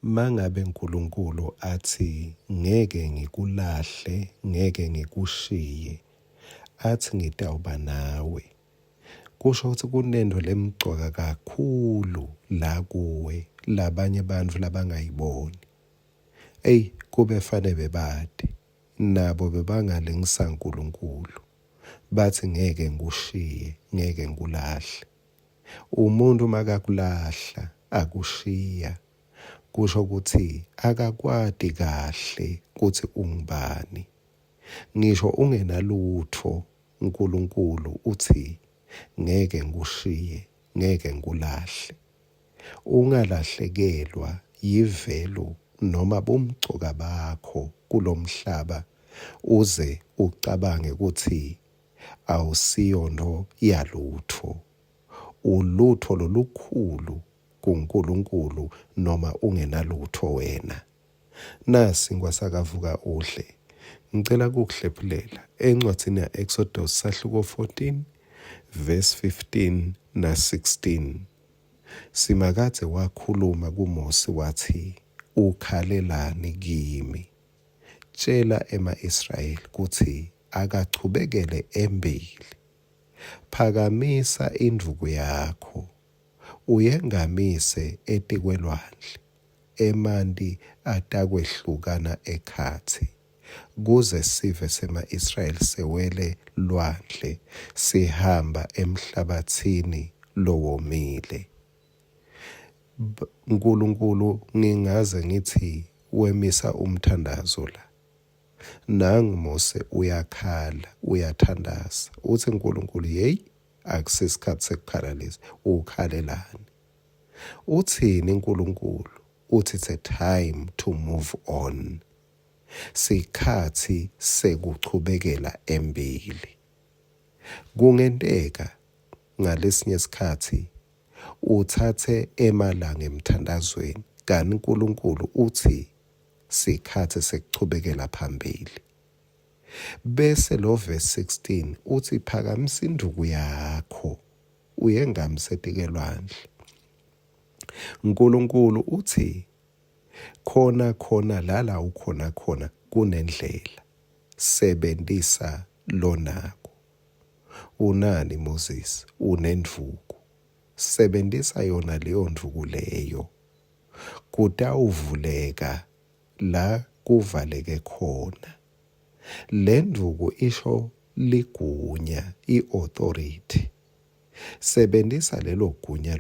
mangabe uNkulunkulu athi ngeke ngikulahle, ngeke ngikushiye, athi ngitawuba nawe, kusho ukuthi kunento lemgcoka kakhulu la kuwe labanye abantu labangayiboni. Kube fane bebade nabo bebangalingisa uNkulunkulu, bathi ngeke ngikushiye, ngeke ngikulahle. Umuntu makakulahla akushiya, kusho ukuthi akakwadi kahle ukuthi ungubani. Ngisho ungenalutho, uNkulunkulu uthi ngeke ngikushiye, ngeke ngikulahle. Ungalahlekelwa yivelu noma bomgcoka bakho kulomhlaba uze ucabange ukuthi awusiyonto yalutho. Ulutho lolukhulu kuNkulunkulu noma ungenalutho wena. Nasi ngwasakavuka uhle. Ngicela ukukuhlephulela encwadini ya-Exodus sahluko 14 verse 15 na 16. Simakade wakhuluma kuMose wathi, ukhalelani kimi? Tshela ema-Israyeli kuthi akachubekele embili. Phakamisa induku yakho, uyengamise etikwelwandle, emanti atakwehlukana ekhathi, kuze sive sema-Israyeli sewele lwandle, sihamba emhlabathini lowomile. uNkulunkulu ngingaze ngithi wemisa umthandazo la. Nangu Mose uyakhala, uyathandaza. Uthi uNkulunkulu, akusesikhathi sekukhala lesi, ukhalelani? Uthini uNkulunkulu? Uthi it's a time to move on. Sikhathi sekuchubekela embili. Kungenteka ngalesinye isikhathi uthathe emalanga emthandazweni, kanti uNkulunkulu uthi sikhathi sekuchubekela phambili. Bese lo verse 16 uthi phakamisa induku yakho, uyengamise etikwelwandle. uNkulunkulu uthi khona lala ukhona kunendlela, sebenzisa lonako. Unani Moses? Unenduku. Sebenzisa yona leyo nduku leyo, kutawuvuleka la kuvaleke khona. Le nduku isho ligunya, i-authority. Sebenzisa lelo gunya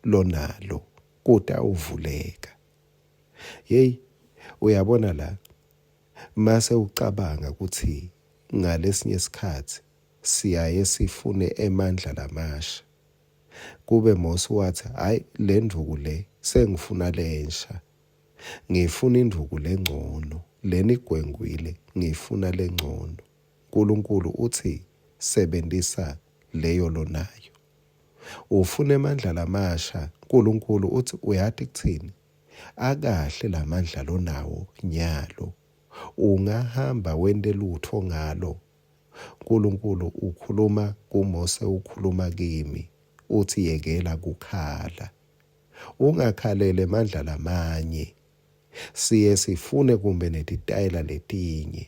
lonalo, kutawuvuleka. Uyabona la, mase ucabanga ukuthi ngalesinye isikhathi siyaye sifune emandla lamasha. Kube Mose wathi, le nduku le sengifuna lensha. Ngifuna induku lengcono, leni igwengwile ngifuna lengcono. uNkulunkulu uthi sebenzisa leyo lonayo. Ufuna emandla lamasha, uNkulunkulu uthi uyathi kuthini? Akahle lamandla lonawo nyalo. Ungahamba wente lutho ngalo. uNkulunkulu ukhuluma kuMose, ukhuluma kimi, uthi yekela kukhala. Ungakhalele amandla lamanye. Siye sifune kumbe netitayela letinye,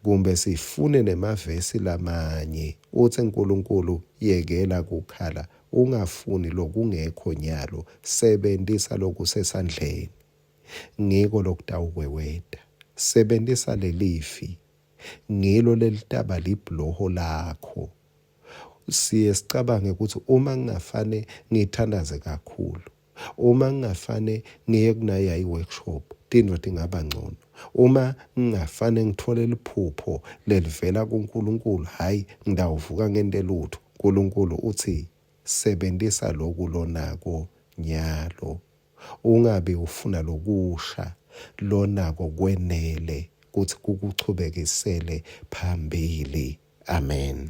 kumbe sifune nemavesi lamanye. Uthi uNkulunkulu yekela kukhala, ungafuni lokungekho nyalo, sebenzisa lokusesandleni. Ngiko lokutawukweweta. Sebenzisa lelifi, ngilo lelitaba libloho lakho. Siye sicabange ukuthi uma ngingafane ngithandaze kakhulu, uma ngingafane ngiye kunaya i-workshop, into ingaba ngcono. Uma ngingafane ngithole liphupho lelivela kuNkulunkulu, ngidawuvuka ngente lutho. uNkulunkulu uthi sebenzisa lokhu lonako nyalo. Ungabe ufuna lokusha, lonako kwenele ukuthi kukuchubekisele phambili. Amen.